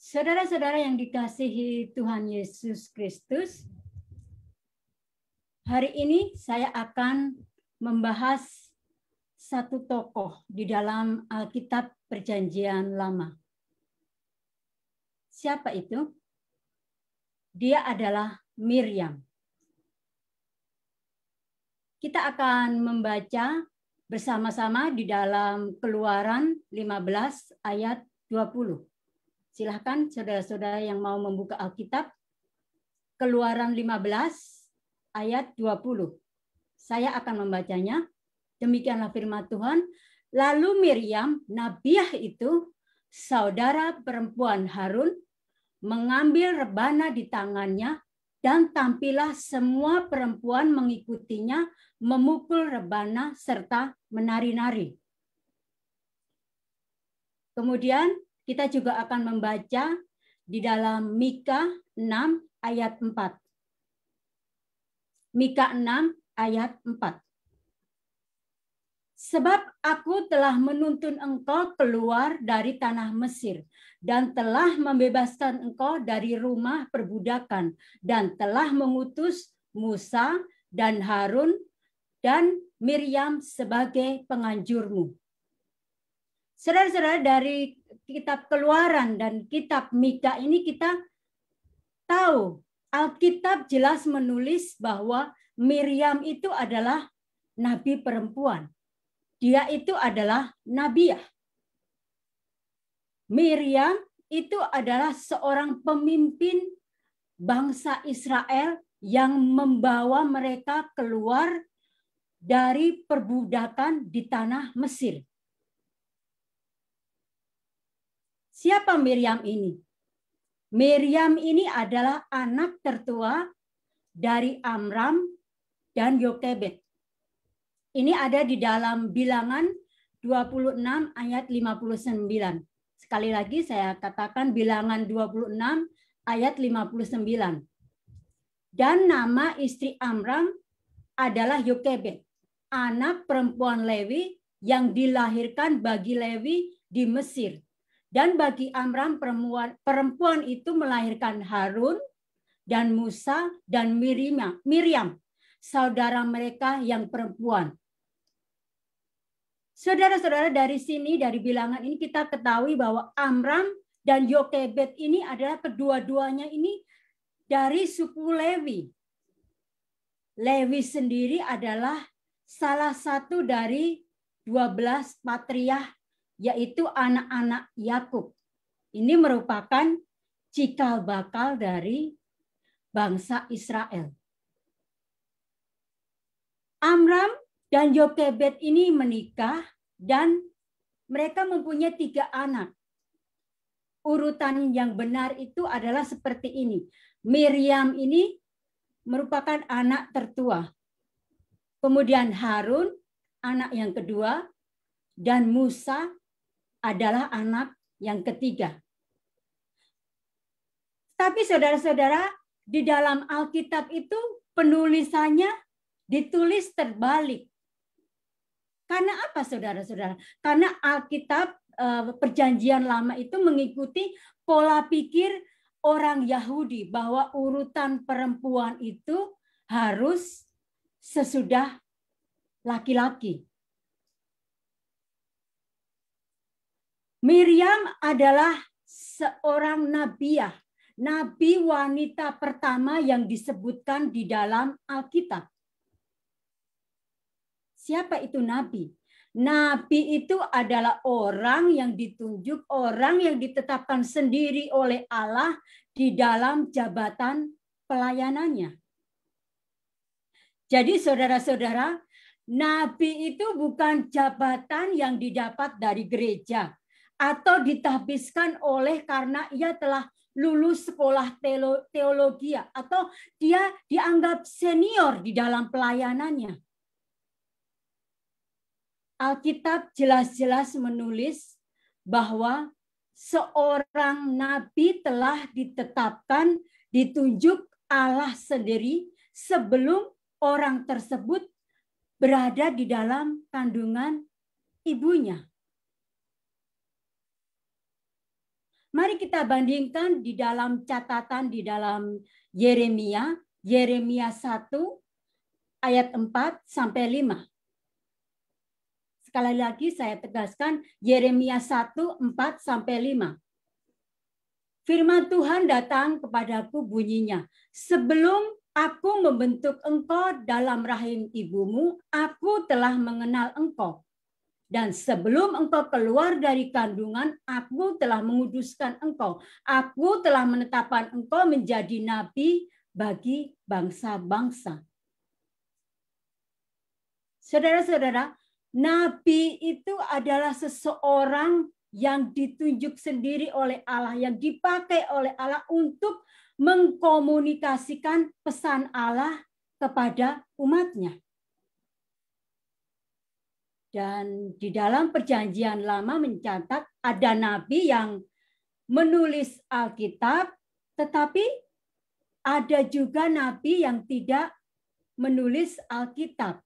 Saudara-saudara yang dikasihi Tuhan Yesus Kristus, hari ini saya akan membahas satu tokoh di dalam Alkitab Perjanjian Lama. Siapa itu? Dia adalah Miriam. Kita akan membaca bersama-sama di dalam Keluaran 15 ayat 20. Silahkan saudara-saudara yang mau membuka Alkitab, Keluaran 15 ayat 20. Saya akan membacanya. Demikianlah firman Tuhan. Lalu Miriam, nabiah itu, saudara perempuan Harun, mengambil rebana di tangannya, dan tampillah semua perempuan mengikutinya memukul rebana serta menari-nari. Kemudian kita juga akan membaca di dalam Mika 6 ayat 4. Mika 6 ayat 4. Sebab aku telah menuntun engkau keluar dari tanah Mesir dan telah membebaskan engkau dari rumah perbudakan dan telah mengutus Musa dan Harun dan Miriam sebagai penganjurmu. Saudara-saudara, dari kitab Keluaran dan kitab Mika ini kita tahu Alkitab jelas menulis bahwa Miriam itu adalah nabi perempuan. Dia itu adalah nabiah. Miriam itu adalah seorang pemimpin bangsa Israel yang membawa mereka keluar dari perbudakan di tanah Mesir. Siapa Miriam ini? Miriam ini adalah anak tertua dari Amram dan Yokebed. Ini ada di dalam Bilangan 26 ayat 59. Sekali lagi saya katakan Bilangan 26 ayat 59. Dan nama istri Amram adalah Yokebed, anak perempuan Lewi yang dilahirkan bagi Lewi di Mesir. Dan bagi Amram perempuan itu melahirkan Harun dan Musa dan Miriam, saudara mereka yang perempuan. Saudara-saudara, dari sini, dari bilangan ini kita ketahui bahwa Amram dan Yokebed ini adalah kedua-duanya ini dari suku Lewi. Lewi sendiri adalah salah satu dari 12 patriarh, yaitu anak-anak Yakub. Ini merupakan cikal bakal dari bangsa Israel. Amram dan Yokebed ini menikah dan mereka mempunyai 3 anak. Urutan yang benar itu adalah seperti ini. Miriam ini merupakan anak tertua. Kemudian Harun, anak yang kedua, dan Musa adalah anak yang ketiga. Tapi saudara-saudara, di dalam Alkitab itu penulisannya ditulis terbalik. Karena apa saudara-saudara? Karena Alkitab Perjanjian Lama itu mengikuti pola pikir orang Yahudi bahwa urutan perempuan itu harus sesudah laki-laki. Miriam adalah seorang nabiah, nabi wanita pertama yang disebutkan di dalam Alkitab. Siapa itu nabi? Nabi itu adalah orang yang ditunjuk, orang yang ditetapkan sendiri oleh Allah di dalam jabatan pelayanannya. Jadi saudara-saudara, nabi itu bukan jabatan yang didapat dari gereja atau ditahbiskan oleh karena ia telah lulus sekolah teologi atau dia dianggap senior di dalam pelayanannya. Alkitab jelas-jelas menulis bahwa seorang nabi telah ditetapkan, ditunjuk Allah sendiri sebelum orang tersebut berada di dalam kandungan ibunya. Mari kita bandingkan di dalam catatan di dalam Yeremia 1 ayat 4 sampai 5. Sekali lagi saya tegaskan Yeremia 1, 4 sampai 5. Firman Tuhan datang kepadaku bunyinya, sebelum aku membentuk engkau dalam rahim ibumu, aku telah mengenal engkau. Dan sebelum engkau keluar dari kandungan, aku telah menguduskan engkau. Aku telah menetapkan engkau menjadi nabi bagi bangsa-bangsa. Saudara-saudara, nabi itu adalah seseorang yang ditunjuk sendiri oleh Allah, yang dipakai oleh Allah untuk mengkomunikasikan pesan Allah kepada umatnya. Dan di dalam Perjanjian Lama mencatat ada nabi yang menulis Alkitab, tetapi ada juga nabi yang tidak menulis Alkitab.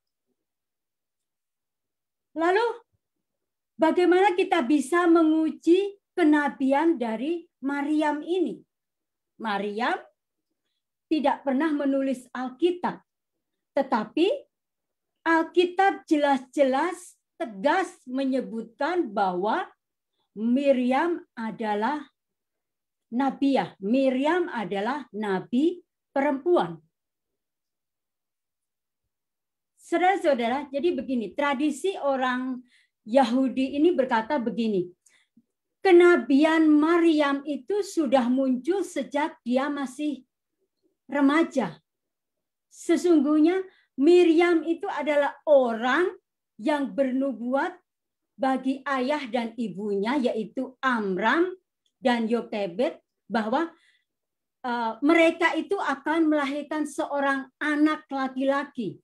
Lalu bagaimana kita bisa menguji kenabian dari Maryam ini? Maryam tidak pernah menulis Alkitab, tetapi Alkitab jelas-jelas tegas menyebutkan bahwa Miriam adalah nabiah. Miriam adalah nabi perempuan. Saudara-saudara, jadi begini, tradisi orang Yahudi ini berkata begini, kenabian Maryam itu sudah muncul sejak dia masih remaja. Sesungguhnya Miriam itu adalah orang yang bernubuat bagi ayah dan ibunya, yaitu Amram dan Yokebed, bahwa mereka itu akan melahirkan seorang anak laki-laki.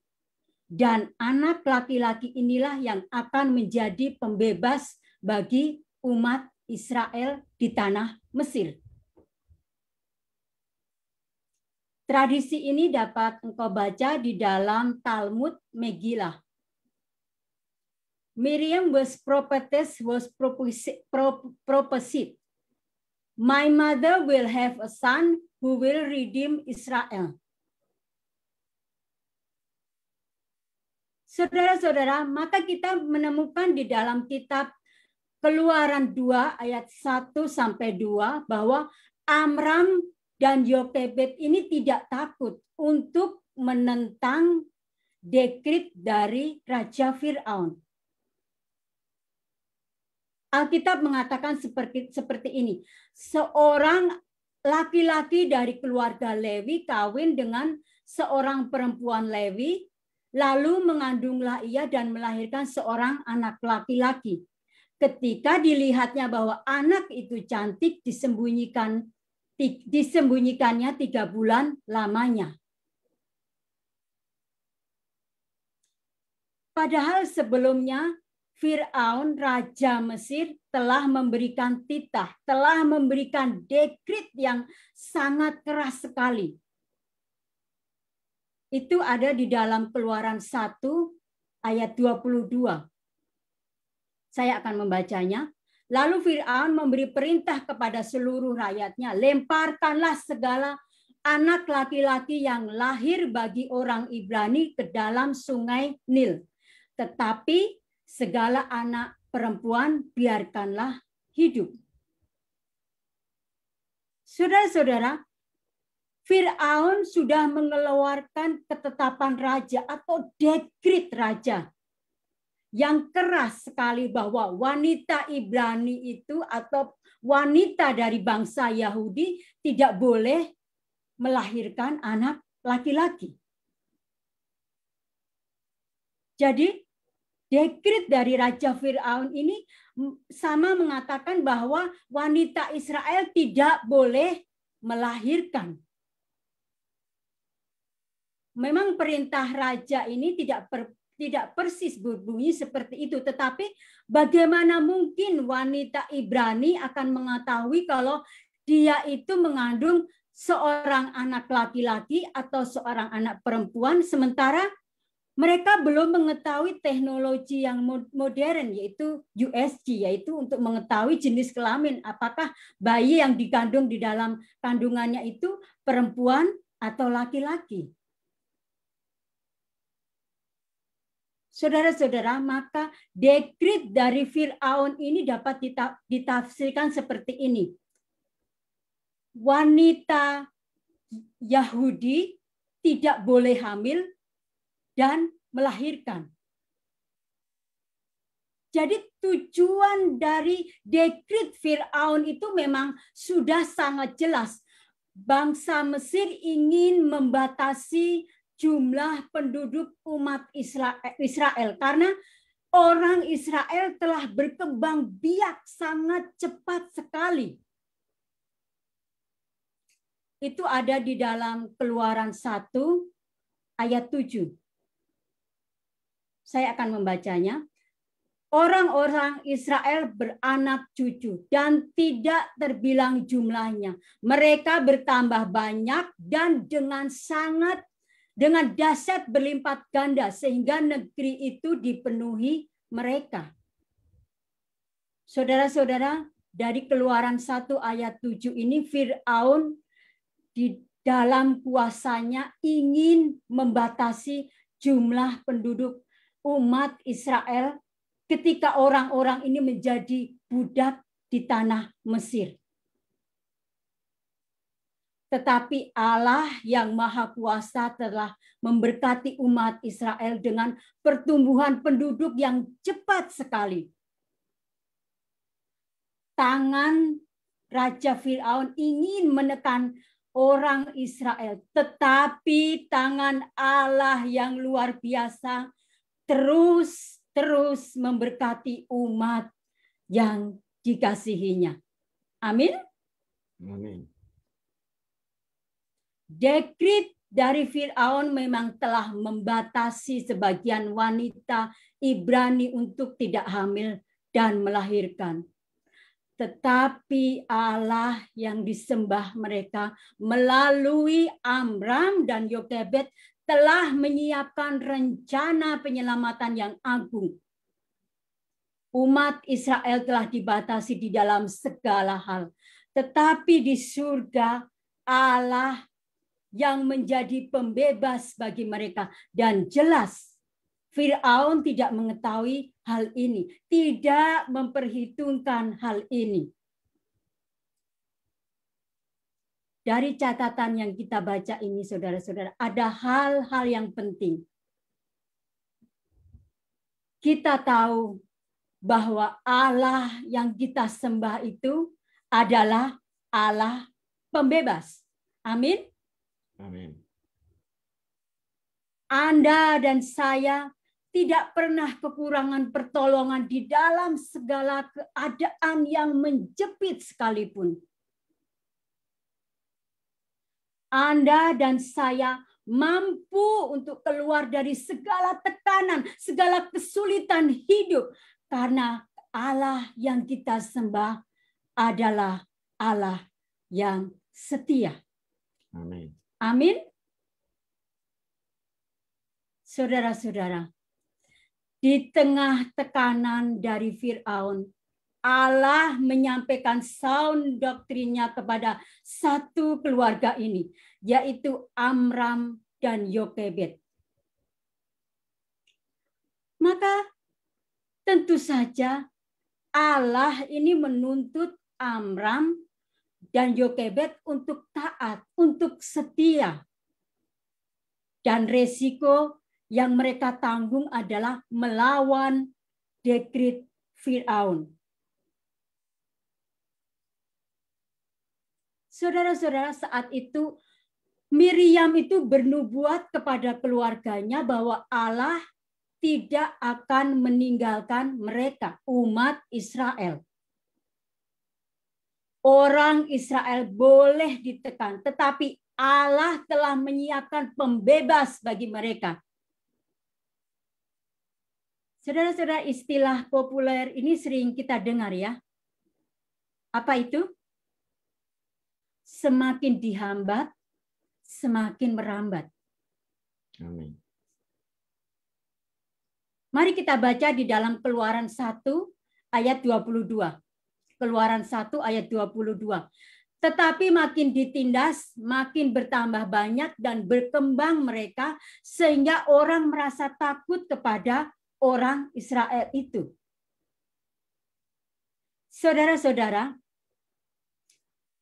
Dan anak laki-laki inilah yang akan menjadi pembebas bagi umat Israel di tanah Mesir. Tradisi ini dapat engkau baca di dalam Talmud Megillah. Miriam was prophetess, was prophesied. My mother will have a son who will redeem Israel. Saudara-saudara, maka kita menemukan di dalam kitab Keluaran 2 ayat 1 sampai 2 bahwa Amram dan Yokebed ini tidak takut untuk menentang dekrit dari Raja Fir'aun. Alkitab mengatakan seperti ini. Seorang laki-laki dari keluarga Lewi kawin dengan seorang perempuan Lewi, lalu mengandunglah ia dan melahirkan seorang anak laki-laki. Ketika dilihatnya bahwa anak itu cantik, disembunyikannya 3 bulan lamanya. Padahal sebelumnya Fir'aun, Raja Mesir, telah memberikan titah, telah memberikan dekrit yang sangat keras sekali. Itu ada di dalam Keluaran 1 ayat 22. Saya akan membacanya. Lalu Fir'aun memberi perintah kepada seluruh rakyatnya, lemparkanlah segala anak laki-laki yang lahir bagi orang Ibrani ke dalam sungai Nil. Tetapi segala anak perempuan biarkanlah hidup. Saudara-saudara, Fir'aun sudah mengeluarkan ketetapan raja atau dekrit raja yang keras sekali bahwa wanita Ibrani itu atau wanita dari bangsa Yahudi tidak boleh melahirkan anak laki-laki. Jadi dekrit dari Raja Fir'aun ini sama mengatakan bahwa wanita Israel tidak boleh melahirkan. Memang perintah raja ini tidak persis berbunyi seperti itu, tetapi bagaimana mungkin wanita Ibrani akan mengetahui kalau dia itu mengandung seorang anak laki-laki atau seorang anak perempuan, sementara Mereka belum mengetahui teknologi yang modern, yaitu USG, yaitu untuk mengetahui jenis kelamin. Apakah bayi yang dikandung di dalam kandungannya itu perempuan atau laki-laki. Saudara-saudara, maka dekrit dari Fir'aun ini dapat ditafsirkan seperti ini. Wanita Yahudi tidak boleh hamil dan melahirkan. Jadi tujuan dari dekrit Fir'aun itu memang sudah sangat jelas. Bangsa Mesir ingin membatasi jumlah penduduk umat Israel karena orang Israel telah berkembang biak sangat cepat sekali. Itu ada di dalam Keluaran 1 ayat 7. Saya akan membacanya. Orang-orang Israel beranak cucu dan tidak terbilang jumlahnya. Mereka bertambah banyak dan dengan dahsyat berlipat ganda sehingga negeri itu dipenuhi mereka. Saudara-saudara, dari Keluaran 1 ayat 7 ini Fir'aun di dalam kuasanya ingin membatasi jumlah penduduk umat Israel ketika orang-orang ini menjadi budak di tanah Mesir. Tetapi Allah yang Maha Kuasa telah memberkati umat Israel dengan pertumbuhan penduduk yang cepat sekali. Tangan Raja Fir'aun ingin menekan orang Israel, tetapi tangan Allah yang luar biasa terus memberkati umat yang dikasihinya. Amin. Amin. Dekrit dari Fir'aun memang telah membatasi sebagian wanita Ibrani untuk tidak hamil dan melahirkan. Tetapi Allah yang disembah mereka melalui Amram dan Yokebed telah menyiapkan rencana penyelamatan yang agung. Umat Israel telah dibatasi di dalam segala hal. Tetapi di surga Allah yang menjadi pembebas bagi mereka. Dan jelas Fir'aun tidak mengetahui hal ini, tidak memperhitungkan hal ini. Dari catatan yang kita baca ini, saudara-saudara, ada hal-hal yang penting. Kita tahu bahwa Allah yang kita sembah itu adalah Allah pembebas. Amin. Amin. Anda dan saya tidak pernah kekurangan pertolongan di dalam segala keadaan yang menjepit sekalipun. Anda dan saya mampu untuk keluar dari segala tekanan, segala kesulitan hidup. Karena Allah yang kita sembah adalah Allah yang setia. Amin. Amin. Saudara-saudara, di tengah tekanan dari Fir'aun, Allah menyampaikan sound doktrinnya kepada satu keluarga ini, yaitu Amram dan Yokebed. Maka tentu saja Allah ini menuntut Amram dan Yokebed untuk taat, untuk setia. Dan resiko yang mereka tanggung adalah melawan dekrit Fir'aun. Saudara-saudara, saat itu Miriam itu bernubuat kepada keluarganya bahwa Allah tidak akan meninggalkan mereka, umat Israel. Orang Israel boleh ditekan, tetapi Allah telah menyiapkan pembebas bagi mereka. Saudara-saudara, istilah populer ini sering kita dengar ya. Apa itu? Semakin dihambat, semakin merambat. Amin. Mari kita baca di dalam Keluaran 1 ayat 22. Keluaran 1 ayat 22. Tetapi makin ditindas, makin bertambah banyak dan berkembang mereka sehingga orang merasa takut kepada orang Israel itu. Saudara-saudara,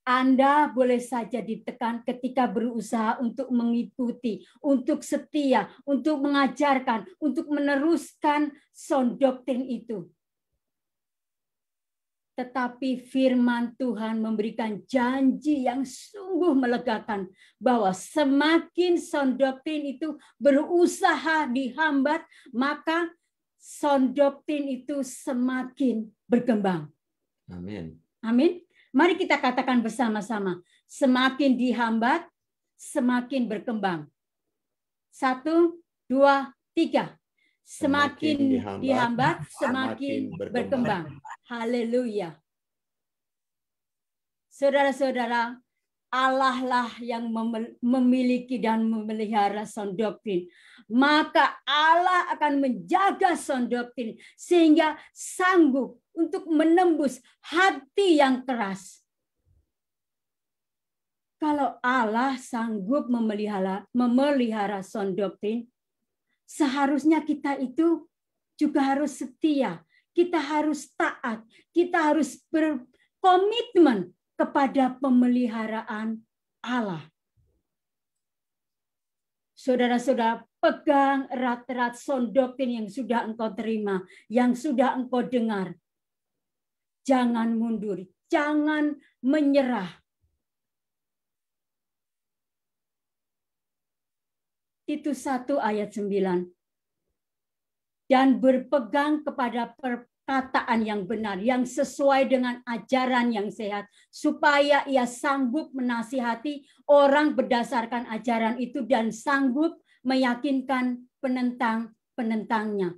Anda boleh saja ditekan ketika berusaha untuk mengikuti, untuk setia, untuk mengajarkan, untuk meneruskan sound doktrin itu. Tetapi firman Tuhan memberikan janji yang sungguh melegakan bahwa semakin sound doktrin itu berusaha dihambat, maka sound doktrin itu semakin berkembang. Amin. Amin. Mari kita katakan bersama-sama, semakin dihambat, semakin berkembang. 1, 2, 3. Semakin dihambat, semakin berkembang. Haleluya. Saudara-saudara, Allah lah yang memiliki dan memelihara sound doktrin. Maka Allah akan menjaga sound doktrin sehingga sanggup untuk menembus hati yang keras. Kalau Allah sanggup memelihara sound doktrin, seharusnya kita itu juga harus setia. Kita harus taat. Kita harus berkomitmen kepada pemeliharaan Allah. Saudara-saudara, pegang erat-erat sound doktrin yang sudah engkau terima, yang sudah engkau dengar. Jangan mundur, jangan menyerah. Titus 1 ayat 9. Dan berpegang kepada perkataan yang benar, yang sesuai dengan ajaran yang sehat, supaya ia sanggup menasihati orang berdasarkan ajaran itu dan sanggup meyakinkan penentang-penentangnya.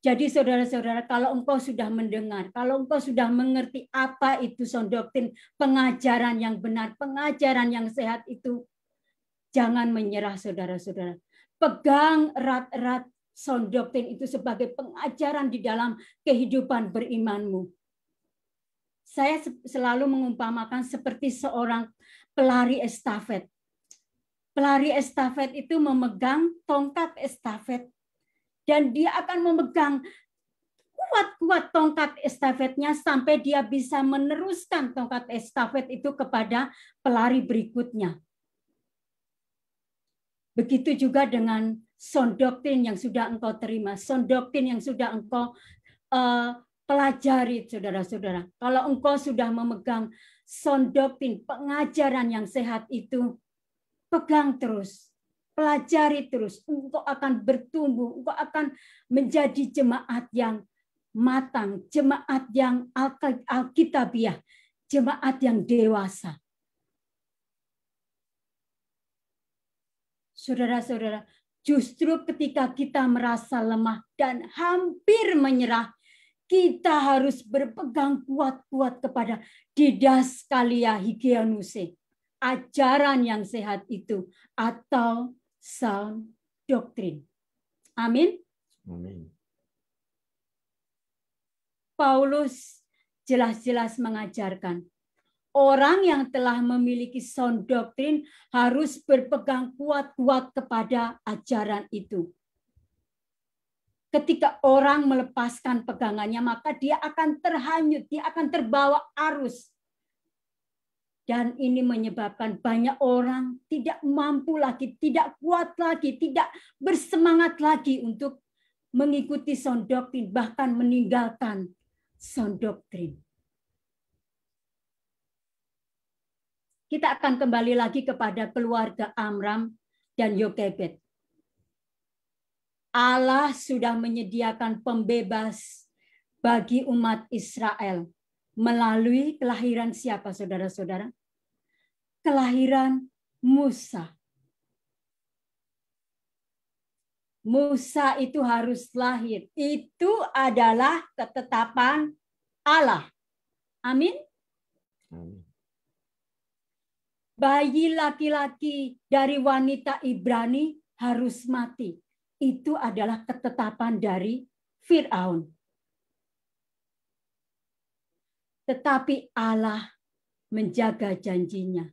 Jadi saudara-saudara, kalau engkau sudah mendengar, kalau engkau sudah mengerti apa itu sound doktrin, pengajaran yang benar, pengajaran yang sehat itu, jangan menyerah saudara-saudara. Pegang erat-erat sound doktrin itu sebagai pengajaran di dalam kehidupan berimanmu. Saya selalu mengumpamakan seperti seorang pelari estafet. Pelari estafet itu memegang tongkat estafet dan dia akan memegang kuat-kuat tongkat estafetnya sampai dia bisa meneruskan tongkat estafet itu kepada pelari berikutnya. Begitu juga dengan sound doktrin yang sudah engkau terima, sound doktrin yang sudah engkau pelajari, saudara-saudara. Kalau engkau sudah memegang sound doktrin, pengajaran yang sehat itu, pegang terus, pelajari terus. Engkau akan bertumbuh, engkau akan menjadi jemaat yang matang, jemaat yang alkitabiah, jemaat yang dewasa. Saudara-saudara, justru ketika kita merasa lemah dan hampir menyerah, kita harus berpegang kuat-kuat kepada didaskalia higieunuse, ajaran yang sehat itu, atau sound doktrin. Amin. Amin. Paulus jelas-jelas mengajarkan, orang yang telah memiliki sound doktrin harus berpegang kuat-kuat kepada ajaran itu. Ketika orang melepaskan pegangannya, maka dia akan terhanyut, dia akan terbawa arus. Dan ini menyebabkan banyak orang tidak mampu lagi, tidak kuat lagi, tidak bersemangat lagi untuk mengikuti sound doktrin, bahkan meninggalkan sound doktrin. Kita akan kembali lagi kepada keluarga Amram dan Yokebed. Allah sudah menyediakan pembebas bagi umat Israel melalui kelahiran siapa, saudara-saudara? Kelahiran Musa. Musa itu harus lahir. Itu adalah ketetapan Allah. Amin. Amin. Bayi laki-laki dari wanita Ibrani harus mati. itu adalah ketetapan dari Firaun. Tetapi Allah menjaga janjinya.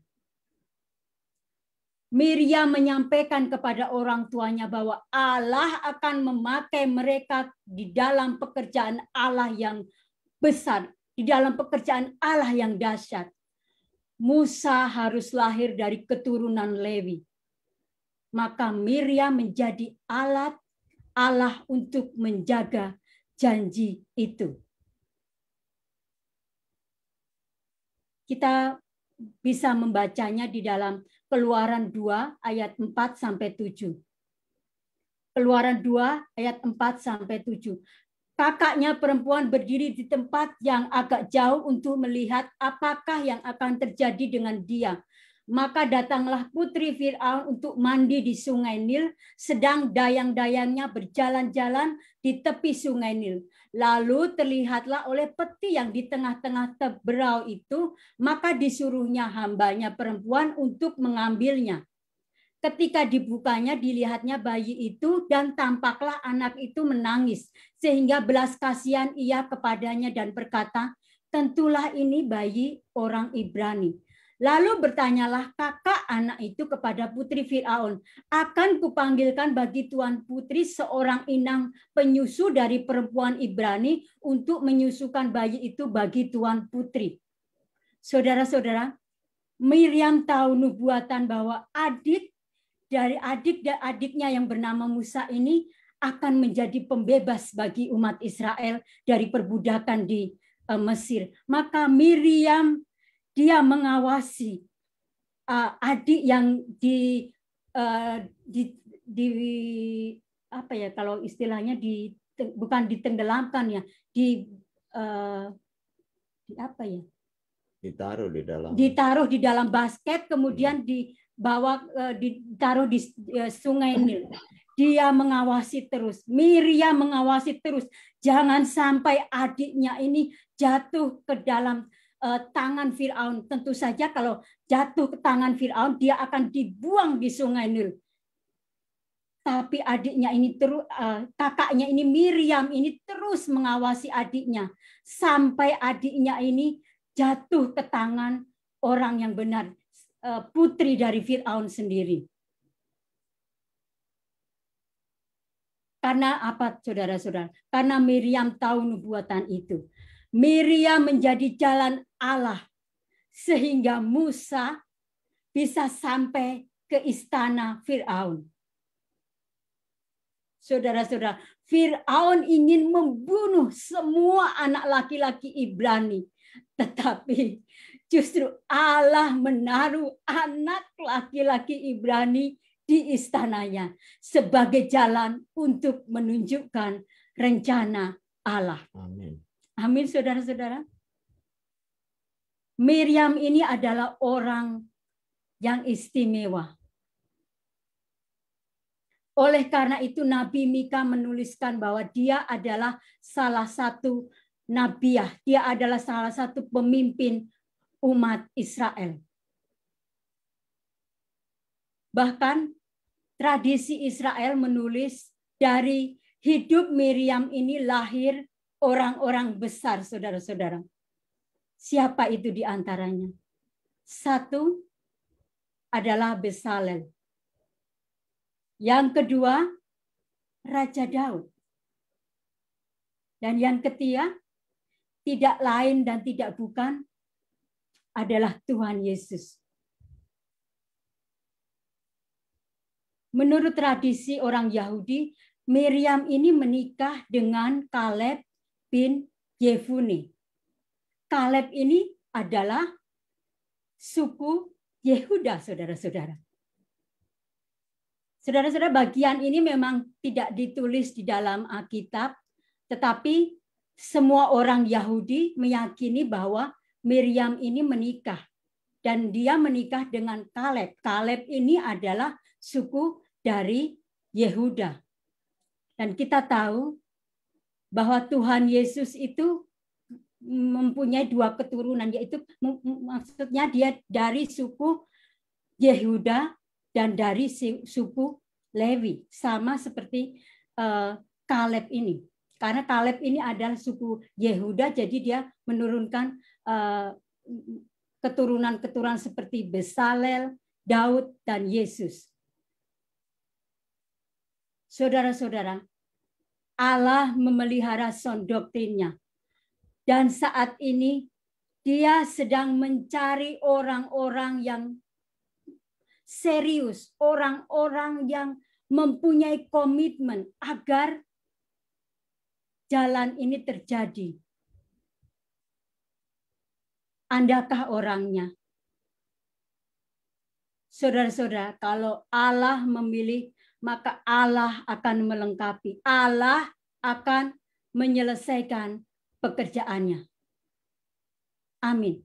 Miriam menyampaikan kepada orang tuanya bahwa Allah akan memakai mereka di dalam pekerjaan Allah yang besar, di dalam pekerjaan Allah yang dahsyat. Musa harus lahir dari keturunan Lewi. Maka Miriam menjadi alat Allah untuk menjaga janji itu. Kita bisa membacanya di dalam Keluaran 2 ayat 4 sampai 7. Keluaran 2 ayat 4 sampai 7. Kakaknya perempuan berdiri di tempat yang agak jauh untuk melihat apakah yang akan terjadi dengan dia. Maka datanglah putri Firaun untuk mandi di sungai Nil, sedang dayang-dayangnya berjalan-jalan di tepi sungai Nil. Lalu terlihatlah oleh peti yang di tengah-tengah teberau itu, maka disuruhnya hambanya perempuan untuk mengambilnya. Ketika dibukanya, dilihatnya bayi itu dan tampaklah anak itu menangis. Sehingga belas kasihan ia kepadanya dan berkata, tentulah ini bayi orang Ibrani. Lalu bertanyalah kakak anak itu kepada putri Firaun, akan kupanggilkan bagi tuan putri seorang inang penyusu dari perempuan Ibrani untuk menyusukan bayi itu bagi tuan putri. Saudara-saudara, Miriam tahu nubuatan bahwa adik-adiknya yang bernama Musa ini akan menjadi pembebas bagi umat Israel dari perbudakan di Mesir. Maka Miriam dia mengawasi adik yang apa ya kalau istilahnya bukan ditenggelamkan ya, apa ya? Ditaruh di dalam basket, kemudian ditaruh di sungai Nil. Dia mengawasi terus. Miriam mengawasi terus. Jangan sampai adiknya ini jatuh ke dalam tangan Firaun. Tentu saja kalau jatuh ke tangan Firaun, dia akan dibuang di sungai Nil. Tapi adiknya ini kakaknya ini Miriam ini terus mengawasi adiknya sampai adiknya ini jatuh ke tangan orang yang benar, putri dari Firaun sendiri. Karena apa, saudara-saudara? Karena Miriam tahu nubuatan itu. Miriam menjadi jalan Allah sehingga Musa bisa sampai ke istana Firaun. Saudara-saudara, Firaun ingin membunuh semua anak laki-laki Ibrani. Tetapi justru Allah menaruh anak laki-laki Ibrani di istananya sebagai jalan untuk menunjukkan rencana Allah. Amin. Amin, saudara-saudara. Miriam ini adalah orang yang istimewa. Oleh karena itu Nabi Mika menuliskan bahwa dia adalah salah satu nabiah, dia adalah salah satu pemimpin umat Israel. Bahkan tradisi Israel menulis dari hidup Miriam ini lahir orang-orang besar, saudara-saudara. Siapa itu di antaranya? Satu adalah Bezalel. Yang kedua, Raja Daud. Dan yang ketiga, tidak lain dan tidak bukan adalah Tuhan Yesus. Menurut tradisi orang Yahudi, Miriam ini menikah dengan Kaleb bin Yefune. Kaleb ini adalah suku Yehuda, saudara-saudara. Saudara-saudara, bagian ini memang tidak ditulis di dalam Alkitab, tetapi semua orang Yahudi meyakini bahwa Miriam ini menikah. Dan dia menikah dengan Kaleb. Kaleb ini adalah suku dari Yehuda. Dan kita tahu bahwa Tuhan Yesus itu mempunyai dua keturunan, yaitu maksudnya dia dari suku Yehuda dan dari suku Lewi, sama seperti Kaleb ini. Karena Kaleb ini adalah suku Yehuda, jadi dia menurunkan keturunan-keturunan seperti Besalel, Daud, dan Yesus. Saudara-saudara, Allah memelihara sound doktrinnya. Dan saat ini dia sedang mencari orang-orang yang serius, orang-orang yang mempunyai komitmen agar jalan ini terjadi. Andakah orangnya? Saudara-saudara, kalau Allah memilih, maka Allah akan melengkapi. Allah akan menyelesaikan pekerjaannya. Amin.